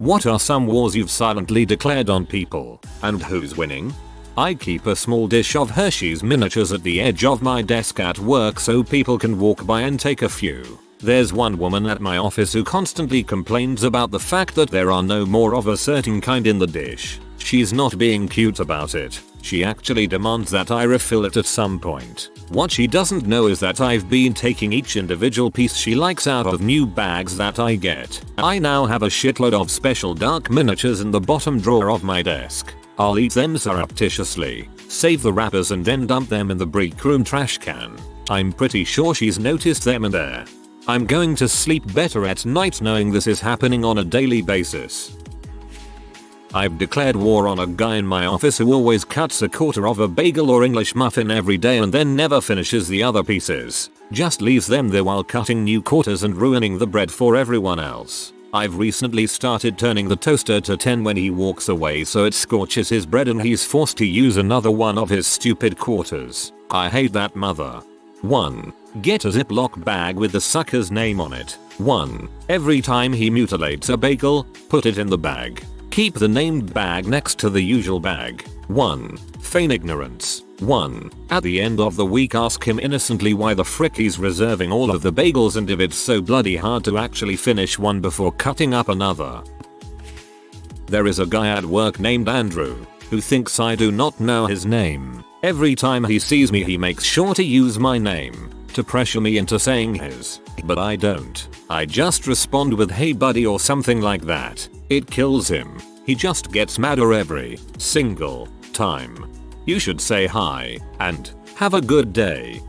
What are some wars you've silently declared on people, and who's winning? I keep a small dish of Hershey's miniatures at the edge of my desk at work so people can walk by and take a few. There's one woman at my office who constantly complains about the fact that there are no more of a certain kind in the dish. She's not being cute about it. She actually demands that I refill it at some point. What she doesn't know is that I've been taking each individual piece she likes out of new bags that I get. I now have a shitload of special dark miniatures in the bottom drawer of my desk. I'll eat them surreptitiously, save the wrappers and then dump them in the break room trash can. I'm pretty sure she's noticed them in there. I'm going to sleep better at night knowing this is happening on a daily basis. I've declared war on a guy in my office who always cuts a quarter of a bagel or English muffin every day and then never finishes the other pieces. Just leaves them there while cutting new quarters and ruining the bread for everyone else. I've recently started turning the toaster to 10 when he walks away so it scorches his bread and he's forced to use another one of his stupid quarters. I hate that mother. 1. Get a Ziploc bag with the sucker's name on it. 1. Every time he mutilates a bagel, put it in the bag. Keep the named bag next to the usual bag. 1. Feign ignorance. 1. At the end of the week ask him innocently why the frick he's reserving all of the bagels and if it's so bloody hard to actually finish one before cutting up another. There is a guy at work named Andrew who thinks I do not know his name. Every time he sees me he makes sure to use my name to pressure me into saying his, but I don't. I just respond with hey buddy or something like that. It kills him. He just gets madder every single time. You should say hi and have a good day.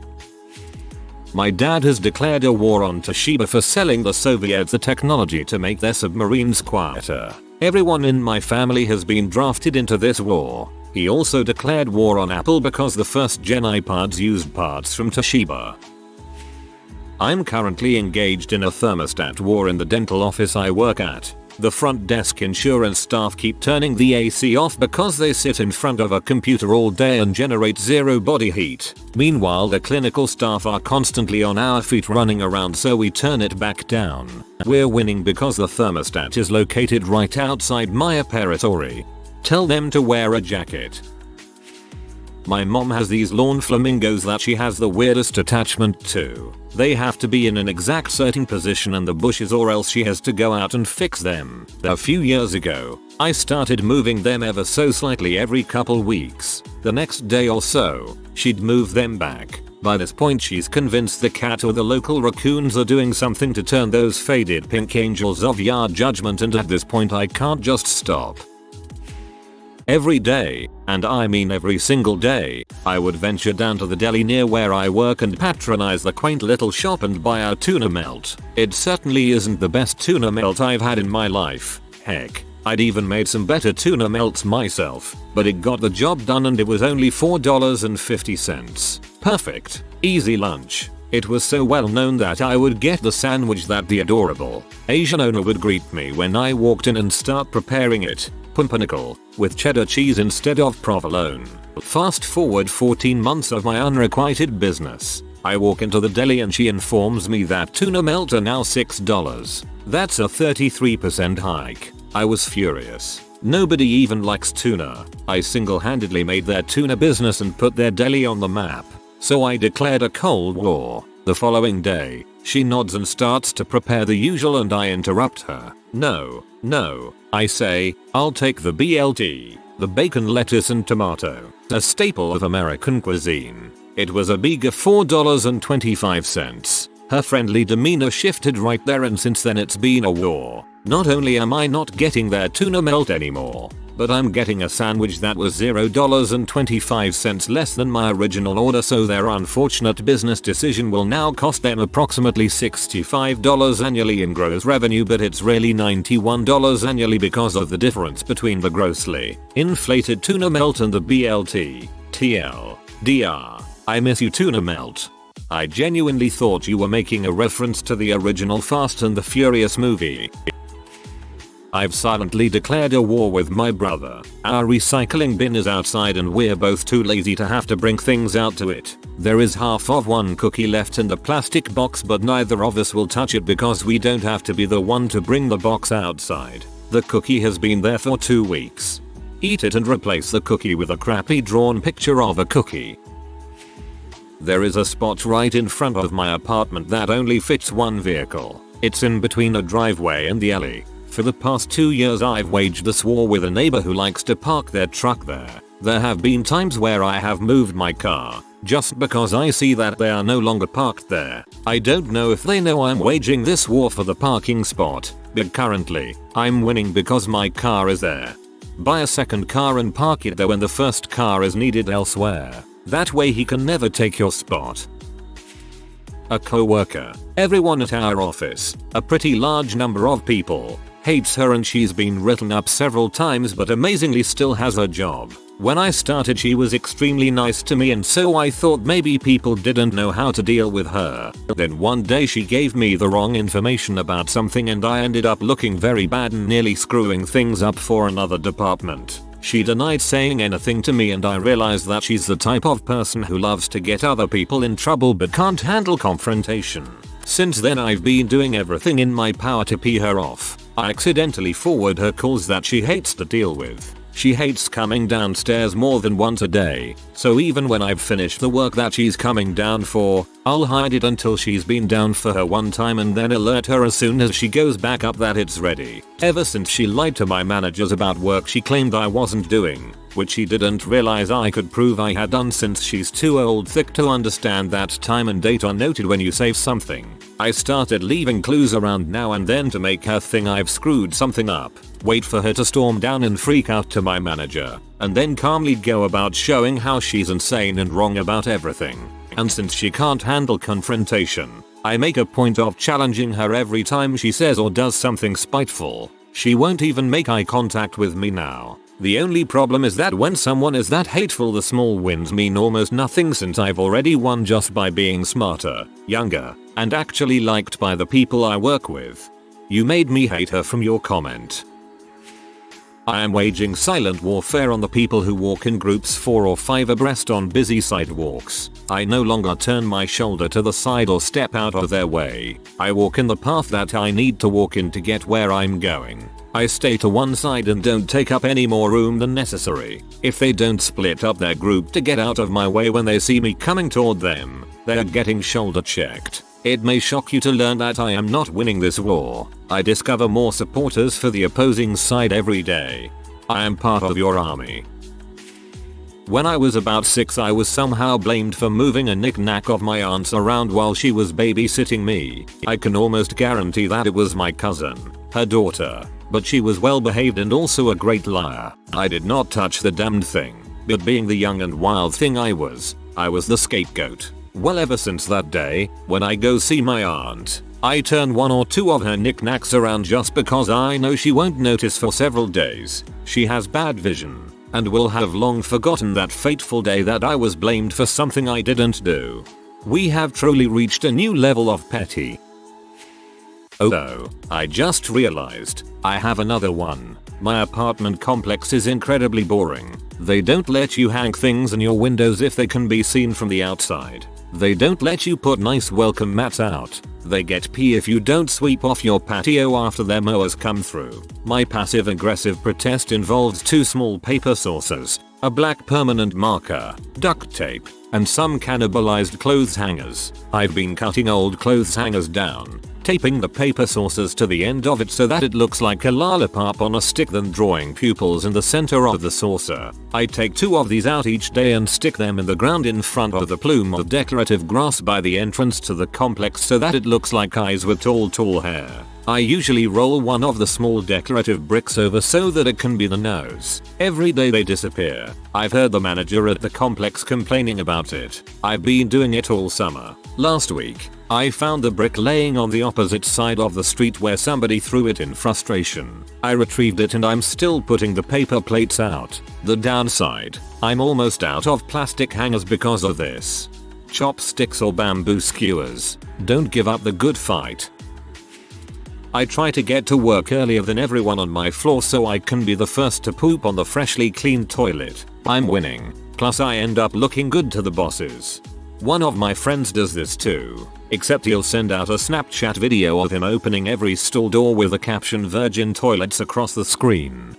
My dad has declared a war on Toshiba for selling the Soviets the technology to make their submarines quieter. Everyone in my family has been drafted into this war. He also declared war on Apple because the first gen iPods used parts from Toshiba. I'm currently engaged in a thermostat war in the dental office I work at. The front desk insurance staff keep turning the AC off because they sit in front of a computer all day and generate zero body heat. Meanwhile the clinical staff are constantly on our feet running around so we turn it back down. We're winning because the thermostat is located right outside my operatory. Tell them to wear a jacket. My mom has these lawn flamingos that she has the weirdest attachment to. They have to be in an exact certain position in the bushes or else she has to go out and fix them. A few years ago, I started moving them ever so slightly every couple weeks. The next day or so, she'd move them back. By this point she's convinced the cat or the local raccoons are doing something to turn those faded pink angels of yard judgment, and at this point I can't just stop. Every day, and I mean every single day, I would venture down to the deli near where I work and patronize the quaint little shop and buy our tuna melt. It certainly isn't the best tuna melt I've had in my life. Heck, I'd even made some better tuna melts myself, but it got the job done and it was only $4.50. Perfect, easy lunch. It was so well known that I would get the sandwich that the adorable Asian owner would greet me when I walked in and start preparing it. Pumpernickel, with cheddar cheese instead of provolone. Fast forward 14 months of my unrequited business. I walk into the deli and she informs me that tuna melt are now $6. That's a 33% hike. I was furious. Nobody even likes tuna. I single-handedly made their tuna business and put their deli on the map. So I declared a cold war. The following day, she nods and starts to prepare the usual and I interrupt her. No, I say, I'll take the BLT, the bacon, lettuce and tomato, a staple of American cuisine. It was a meager $4.25. Her friendly demeanor shifted right there and since then it's been a war. Not only am I not getting their tuna melt anymore, but I'm getting a sandwich that was $0.25 less than my original order, so their unfortunate business decision will now cost them approximately $65 annually in gross revenue, but it's really $91 annually because of the difference between the grossly inflated tuna melt and the BLT. TLDR. I miss you tuna melt. I genuinely thought you were making a reference to the original Fast and the Furious movie. I've silently declared a war with my brother. Our recycling bin is outside and we're both too lazy to have to bring things out to it. There is half of one cookie left in the plastic box, but neither of us will touch it because we don't have to be the one to bring the box outside. The cookie has been there for 2 weeks. Eat it and replace the cookie with a crappy drawn picture of a cookie. There is a spot right in front of my apartment that only fits one vehicle. It's in between a driveway and the alley. For the past 2 years I've waged this war with a neighbor who likes to park their truck there. There have been times where I have moved my car just because I see that they are no longer parked there. I don't know if they know I'm waging this war for the parking spot, but currently, I'm winning because my car is there. Buy a second car and park it there when the first car is needed elsewhere. That way he can never take your spot. A coworker. Everyone at our office, a pretty large number of people, hates her and she's been written up several times but amazingly still has her job. When I started she was extremely nice to me and so I thought maybe people didn't know how to deal with her. Then one day she gave me the wrong information about something and I ended up looking very bad and nearly screwing things up for another department. She denied saying anything to me and I realized that she's the type of person who loves to get other people in trouble but can't handle confrontation. Since then I've been doing everything in my power to pee her off. I accidentally forward her calls that she hates to deal with. She hates coming downstairs more than once a day, so even when I've finished the work that she's coming down for, I'll hide it until she's been down for her one time and then alert her as soon as she goes back up that it's ready. Ever since she lied to my managers about work she claimed I wasn't doing, which she didn't realize I could prove I had done since she's too old thick to understand that time and date are noted when you save something. I started leaving clues around now and then to make her think I've screwed something up, wait for her to storm down and freak out to my manager, and then calmly go about showing how she's insane and wrong about everything. And since she can't handle confrontation, I make a point of challenging her every time she says or does something spiteful. She won't even make eye contact with me now. The only problem is that when someone is that hateful the small wins mean almost nothing since I've already won just by being smarter, younger, and actually liked by the people I work with. You made me hate her from your comment. I am waging silent warfare on the people who walk in groups 4 or 5 abreast on busy sidewalks. I no longer turn my shoulder to the side or step out of their way. I walk in the path that I need to walk in to get where I'm going. I stay to one side and don't take up any more room than necessary. If they don't split up their group to get out of my way when they see me coming toward them, they're getting shoulder checked. It may shock you to learn that I am not winning this war. I discover more supporters for the opposing side every day. I am part of your army. When I was about 6 I was somehow blamed for moving a knick-knack of my aunt's around while she was babysitting me. I can almost guarantee that it was my cousin, her daughter, but she was well behaved and also a great liar. I did not touch the damned thing, but being the young and wild thing I was the scapegoat. Well, ever since that day, when I go see my aunt, I turn 1 or 2 of her knickknacks around just because I know she won't notice for several days. She has bad vision and will have long forgotten that fateful day that I was blamed for something I didn't do. We have truly reached a new level of petty. Oh, I just realized I have another one. My apartment complex is incredibly boring. They don't let you hang things in your windows if they can be seen from the outside. They don't let you put nice welcome mats out. They get pee if you don't sweep off your patio after their mowers come through. My passive aggressive protest involves 2 small paper saucers, a black permanent marker, duct tape, and some cannibalized clothes hangers. I've been cutting old clothes hangers down, taping the paper saucers to the end of it so that it looks like a lollipop on a stick, then drawing pupils in the center of the saucer. I take 2 of these out each day and stick them in the ground in front of the plume of decorative grass by the entrance to the complex so that it looks like eyes with tall hair. I usually roll 1 of the small decorative bricks over so that it can be the nose. Every day they disappear. I've heard the manager at the complex complaining about it. I've been doing it all summer. Last week, I found the brick laying on the opposite side of the street where somebody threw it in frustration. I retrieved it and I'm still putting the paper plates out. The downside, I'm almost out of plastic hangers because of this. Chopsticks or bamboo skewers. Don't give up the good fight. I try to get to work earlier than everyone on my floor so I can be the first to poop on the freshly cleaned toilet. I'm winning. Plus I end up looking good to the bosses. One of my friends does this too. Except he'll send out a Snapchat video of him opening every stall door with the caption "Virgin Toilets" across the screen.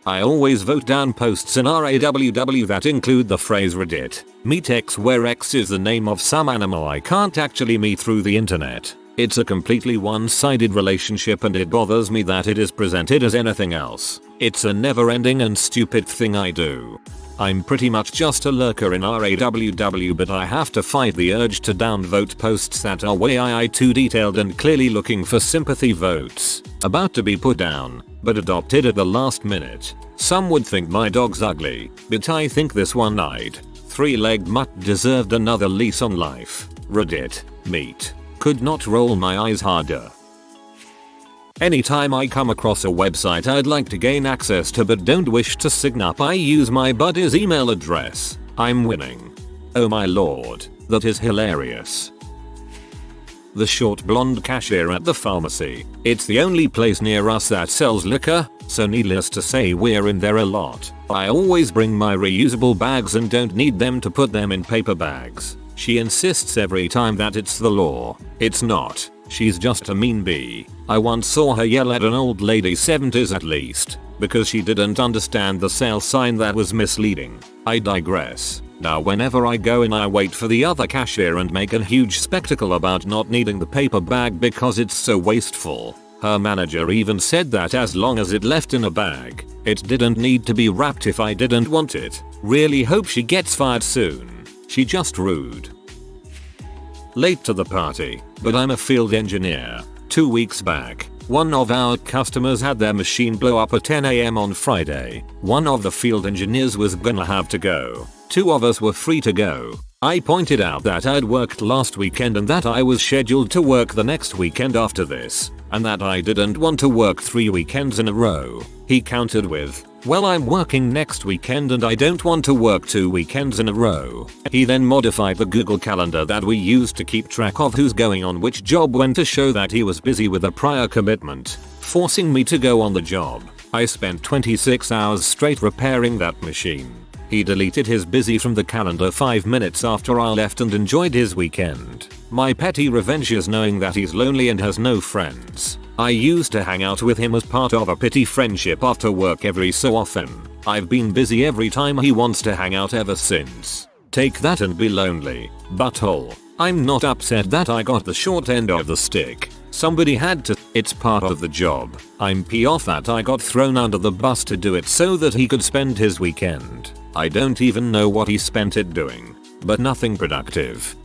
I always vote down posts in RAWW that include the phrase Reddit, meet X, where X is the name of some animal I can't actually meet through the internet. It's a completely one-sided relationship and it bothers me that it is presented as anything else. It's a never-ending and stupid thing I do. I'm pretty much just a lurker in RAWW, but I have to fight the urge to downvote posts that are way too detailed and clearly looking for sympathy votes. About to be put down, but adopted at the last minute. Some would think my dog's ugly, but I think this one-eyed, three-legged mutt deserved another lease on life. Reddit, meet. Could not roll my eyes harder. Anytime I come across a website I'd like to gain access to but don't wish to sign up, I use my buddy's email address. I'm winning. Oh my lord, that is hilarious. The short blonde cashier at the pharmacy. It's the only place near us that sells liquor, so needless to say we're in there a lot. I always bring my reusable bags and don't need them to put them in paper bags. She insists every time that it's the law. It's not. She's just a mean bee. I once saw her yell at an old lady, 70s at least, because she didn't understand the sale sign that was misleading. I digress. Now whenever I go in I wait for the other cashier and make a huge spectacle about not needing the paper bag because it's so wasteful. Her manager even said that as long as it left in a bag, it didn't need to be wrapped if I didn't want it. Really hope she gets fired soon. She just rude. Late to the party, but I'm a field engineer. 2 weeks back, one of our customers had their machine blow up at 10 AM on Friday. One of the field engineers was gonna have to go. 2 of us were free to go. I pointed out that I'd worked last weekend and that I was scheduled to work the next weekend after this, and that I didn't want to work 3 weekends in a row. He countered with, "Well, I'm working next weekend and I don't want to work 2 weekends in a row." He then modified the Google Calendar that we used to keep track of who's going on which job when to show that he was busy with a prior commitment, forcing me to go on the job. I spent 26 hours straight repairing that machine. He deleted his busy from the calendar 5 minutes after I left and enjoyed his weekend. My petty revenge is knowing that he's lonely and has no friends. I used to hang out with him as part of a pity friendship after work every so often. I've been busy every time he wants to hang out ever since. Take that and be lonely, butthole. I'm not upset that I got the short end of the stick. Somebody had to. It's part of the job. I'm pissed off that I got thrown under the bus to do it so that he could spend his weekend. I don't even know what he spent it doing, but nothing productive.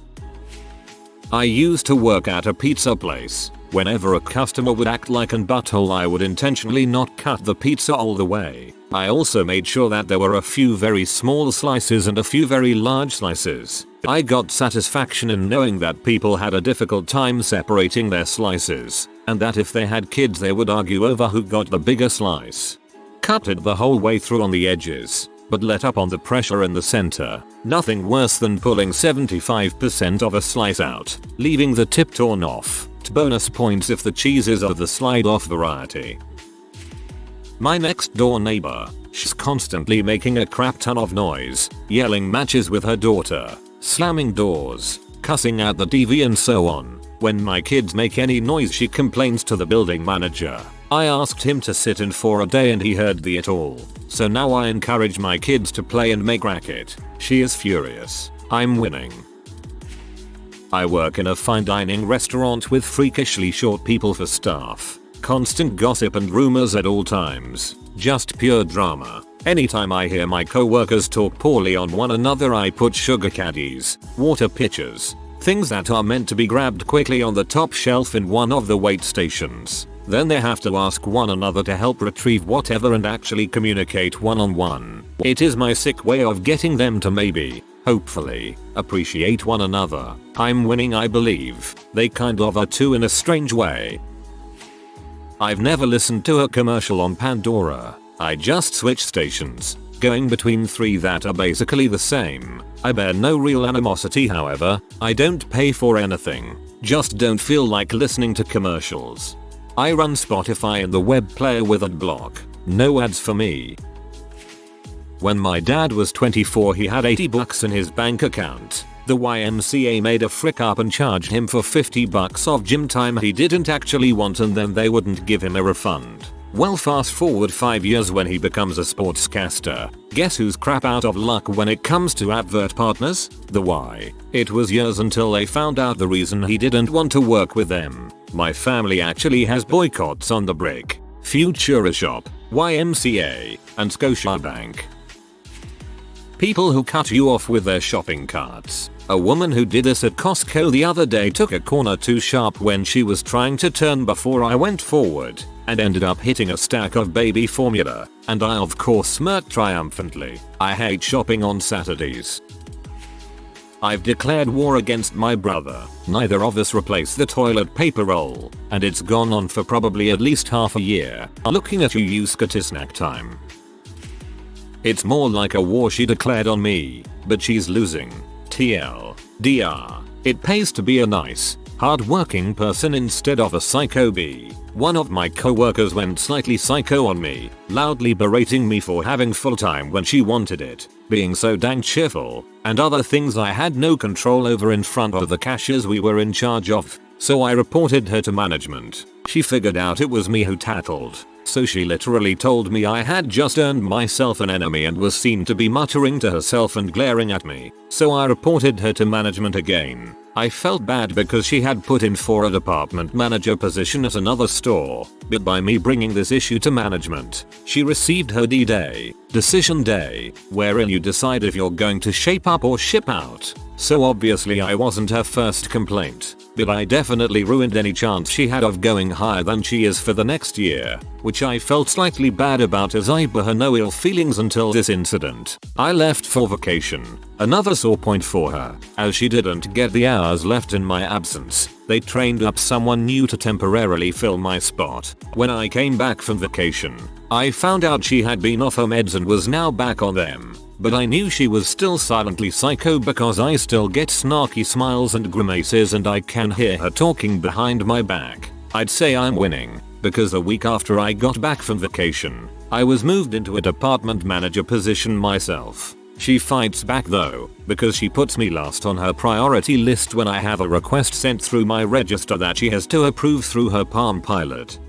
I used to work at a pizza place. Whenever a customer would act like an butthole, I would intentionally not cut the pizza all the way. I also made sure that there were a few very small slices and a few very large slices. I got satisfaction in knowing that people had a difficult time separating their slices, and that if they had kids they would argue over who got the bigger slice. Cut it the whole way through on the edges, but let up on the pressure in the center. Nothing worse than pulling 75% of a slice out, leaving the tip torn off. Bonus points if the cheese is of the slide off variety. My next door neighbor, she's constantly making a crap ton of noise, yelling matches with her daughter, slamming doors, cussing at the TV and so on. When my kids make any noise she complains to the building manager. I asked him to sit in for a day and he heard it all. So now I encourage my kids to play and make racket. She is furious. I'm winning. I work in a fine dining restaurant with freakishly short people for staff. Constant gossip and rumors at all times. Just pure drama. Anytime I hear my co-workers talk poorly on one another I put sugar caddies, water pitchers, things that are meant to be grabbed quickly on the top shelf in one of the wait stations. Then they have to ask one another to help retrieve whatever and actually communicate one-on-one. It is my sick way of getting them to maybe, hopefully, appreciate one another. I'm winning, I believe. They kind of are too in a strange way. I've never listened to a commercial on Pandora. I just switch stations, going between 3 that are basically the same. I bear no real animosity, however. I don't pay for anything. Just don't feel like listening to commercials. I run Spotify in the web player with ad block. No ads for me. When my dad was 24 he had $80 in his bank account. The YMCA made a frick up and charged him for $50 of gym time he didn't actually want, and then they wouldn't give him a refund. Well, fast forward 5 years when he becomes a sportscaster. Guess who's crap out of luck when it comes to advert partners? The Y. It was years until they found out the reason he didn't want to work with them. My family actually has boycotts on the brick, Futurashop, YMCA, and Scotiabank. People who cut you off with their shopping carts. A woman who did this at Costco the other day took a corner too sharp when she was trying to turn before I went forward, and ended up hitting a stack of baby formula, and I of course smirked triumphantly. I hate shopping on Saturdays. I've declared war against my brother. Neither of us replaced the toilet paper roll, and it's gone on for probably at least half a year. Looking at you Scotty snack time. It's more like a war she declared on me, but she's losing. TLDR. It pays to be a nice, hard-working person instead of a psycho bee. One of my co-workers went slightly psycho on me, loudly berating me for having full time when she wanted it, being so dang cheerful, and other things I had no control over in front of the cashiers we were in charge of. So I reported her to management. She figured out it was me who tattled. So she literally told me I had just earned myself an enemy and was seen to be muttering to herself and glaring at me. So I reported her to management again. I felt bad because she had put in for a department manager position at another store, but by me bringing this issue to management, she received her D-Day, decision day, wherein you decide if you're going to shape up or ship out. So obviously I wasn't her first complaint, but I definitely ruined any chance she had of going higher than she is for the next year, which I felt slightly bad about as I bore her no ill feelings until this incident. I left for vacation, another sore point for her, as she didn't get the hours left in my absence. They trained up someone new to temporarily fill my spot. When I came back from vacation, I found out she had been off her meds and was now back on them. But I knew she was still silently psycho because I still get snarky smiles and grimaces and I can hear her talking behind my back. I'd say I'm winning, because a week after I got back from vacation, I was moved into a department manager position myself. She fights back though, because she puts me last on her priority list when I have a request sent through my register that she has to approve through her Palm Pilot.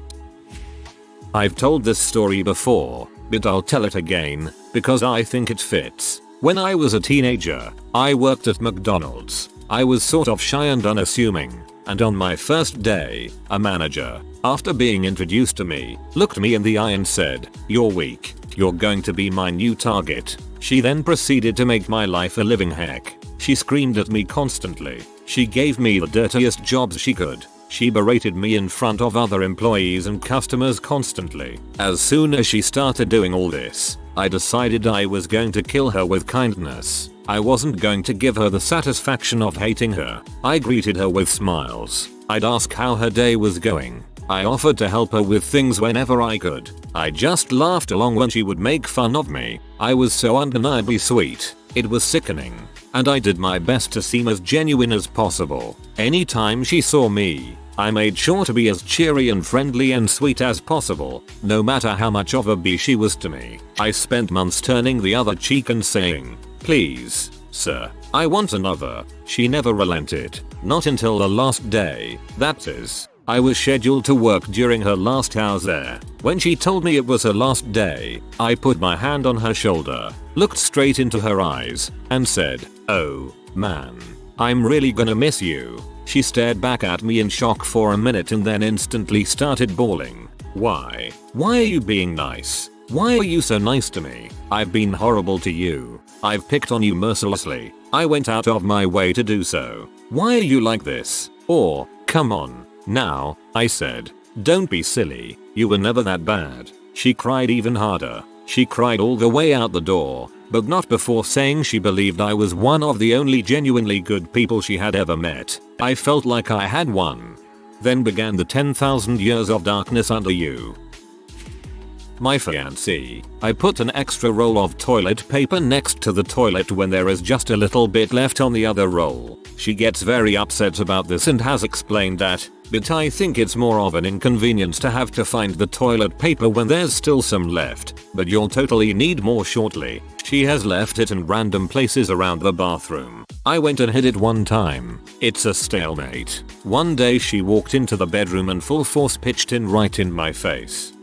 I've told this story before, but I'll tell it again, because I think it fits. When I was a teenager, I worked at McDonald's. I was sort of shy and unassuming, and on my first day, a manager, after being introduced to me, looked me in the eye and said, "You're weak. You're going to be my new target." She then proceeded to make my life a living heck. She screamed at me constantly. She gave me the dirtiest jobs she could. She berated me in front of other employees and customers constantly. As soon as she started doing all this, I decided I was going to kill her with kindness. I wasn't going to give her the satisfaction of hating her. I greeted her with smiles. I'd ask how her day was going. I offered to help her with things whenever I could. I just laughed along when she would make fun of me. I was so undeniably sweet. It was sickening. And I did my best to seem as genuine as possible. Anytime she saw me, I made sure to be as cheery and friendly and sweet as possible, no matter how much of a bee she was to me. I spent months turning the other cheek and saying, "Please, sir, I want another." She never relented. Not until the last day, that is. I was scheduled to work during her last hours there. When she told me it was her last day, I put my hand on her shoulder, looked straight into her eyes, and said, "Oh, man. I'm really gonna miss you." She stared back at me in shock for a minute and then instantly started bawling. "Why? Why are you being nice? Why are you so nice to me? I've been horrible to you. I've picked on you mercilessly. I went out of my way to do so. Why are you like this? Or, come on. Now," I said. "Don't be silly. You were never that bad." She cried even harder. She cried all the way out the door, but not before saying she believed I was one of the only genuinely good people she had ever met. I felt like I had won. Then began the 10,000 years of darkness under you. My fiancée. I put an extra roll of toilet paper next to the toilet when there is just a little bit left on the other roll. She gets very upset about this and has explained that but I think it's more of an inconvenience to have to find the toilet paper when there's still some left, but you'll totally need more shortly. She has left it in random places around the bathroom. I went and hid it one time. It's a stalemate. One day she walked into the bedroom and full force pitched in right in my face.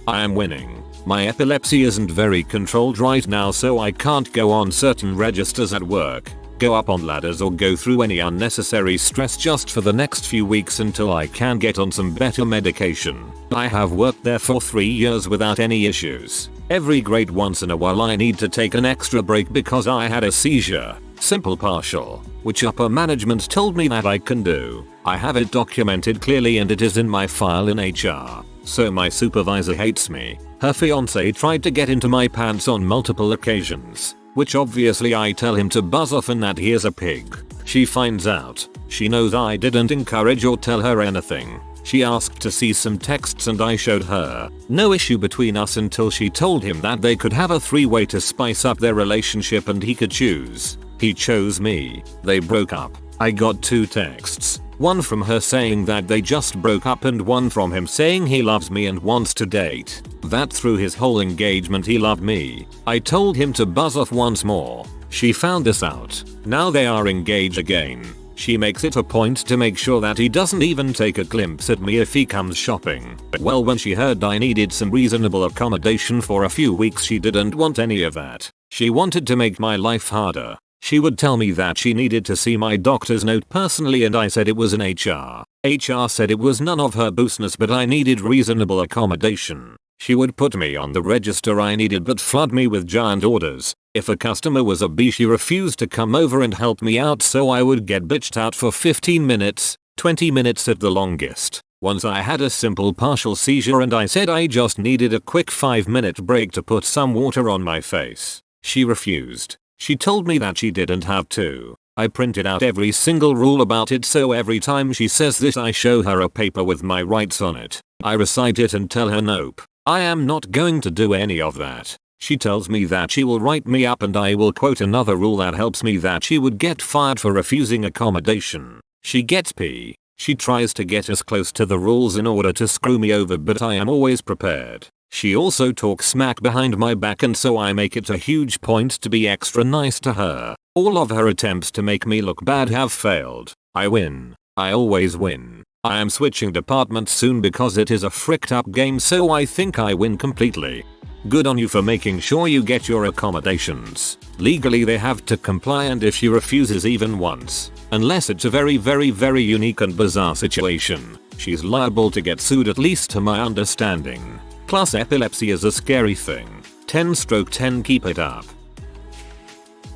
I am winning. My epilepsy isn't very controlled right now, so I can't go on certain registers at work, go up on ladders, or go through any unnecessary stress just for the next few weeks until I can get on some better medication. I have worked there for 3 years without any issues. Every great once in a while I need to take an extra break because I had a seizure. Simple partial, which upper management told me that I can do. I have it documented clearly and it is in my file in HR. So my supervisor hates me. Her fiance tried to get into my pants on multiple occasions, which obviously I tell him to buzz off and that he is a pig. She finds out. She knows I didn't encourage or tell her anything. She asked to see some texts and I showed her. No issue between us until she told him that they could have a 3-way to spice up their relationship and he could choose. He chose me. They broke up. I got 2 texts. One from her saying that they just broke up and one from him saying he loves me and wants to date. That through his whole engagement he loved me. I told him to buzz off once more. She found this out. Now they are engaged again. She makes it a point to make sure that he doesn't even take a glimpse at me if he comes shopping. Well, when she heard I needed some reasonable accommodation for a few weeks, she didn't want any of that. She wanted to make my life harder. She would tell me that she needed to see my doctor's note personally and I said it was an HR. HR said it was none of her business but I needed reasonable accommodation. She would put me on the register I needed but flood me with giant orders. If a customer was a B, she refused to come over and help me out, so I would get bitched out for 15 minutes, 20 minutes at the longest. Once I had a simple partial seizure and I said I just needed a quick 5-minute break to put some water on my face. She refused. She told me that she didn't have to. I printed out every single rule about it, so every time she says this I show her a paper with my rights on it. I recite it and tell her nope. I am not going to do any of that. She tells me that she will write me up and I will quote another rule that helps me that she would get fired for refusing accommodation. She gets P. She tries to get as close to the rules in order to screw me over, but I am always prepared. She also talks smack behind my back and so I make it a huge point to be extra nice to her. All of her attempts to make me look bad have failed. I win. I always win. I am switching departments soon because it is a fricked up game, so I think I win completely. Good on you for making sure you get your accommodations. Legally they have to comply, and if she refuses even once, unless it's a very unique and bizarre situation, she's liable to get sued, at least to my understanding. Plus epilepsy is a scary thing. 10/10 keep it up.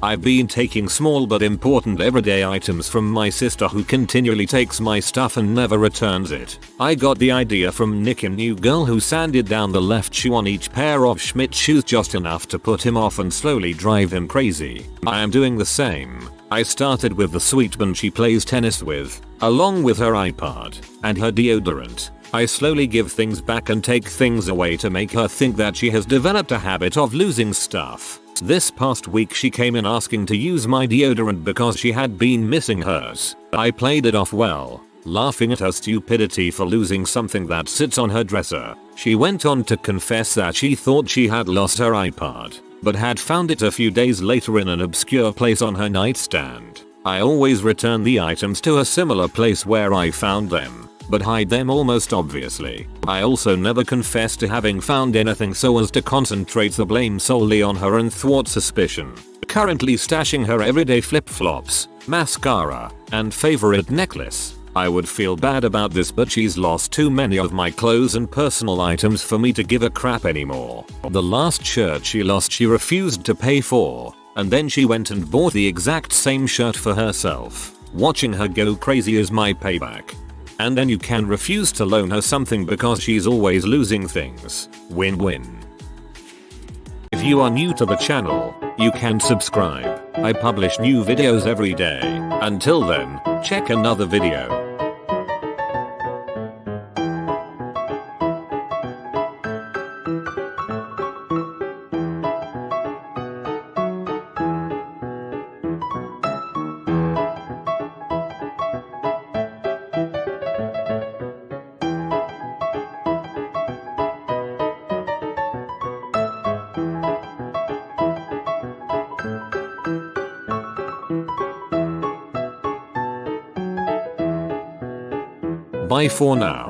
I've been taking small but important everyday items from my sister, who continually takes my stuff and never returns it. I got the idea from Nick, a new girl who sanded down the left shoe on each pair of Schmidt shoes just enough to put him off and slowly drive him crazy. I am doing the same. I started with the sweet bun she plays tennis with, along with her iPod and her deodorant. I slowly give things back and take things away to make her think that she has developed a habit of losing stuff. This past week she came in asking to use my deodorant because she had been missing hers. I played it off well, laughing at her stupidity for losing something that sits on her dresser. She went on to confess that she thought she had lost her iPod, but had found it a few days later in an obscure place on her nightstand. I always return the items to a similar place where I found them, but hide them almost obviously. I also never confess to having found anything so as to concentrate the blame solely on her and thwart suspicion. Currently stashing her everyday flip-flops, mascara, and favorite necklace. I would feel bad about this, but she's lost too many of my clothes and personal items for me to give a crap anymore. The last shirt she lost she refused to pay for, and then she went and bought the exact same shirt for herself. Watching her go crazy is my payback. And then you can refuse to loan her something because she's always losing things. Win-win. If you are new to the channel, you can subscribe. I publish new videos every day. Until then, check another video. Bye for now.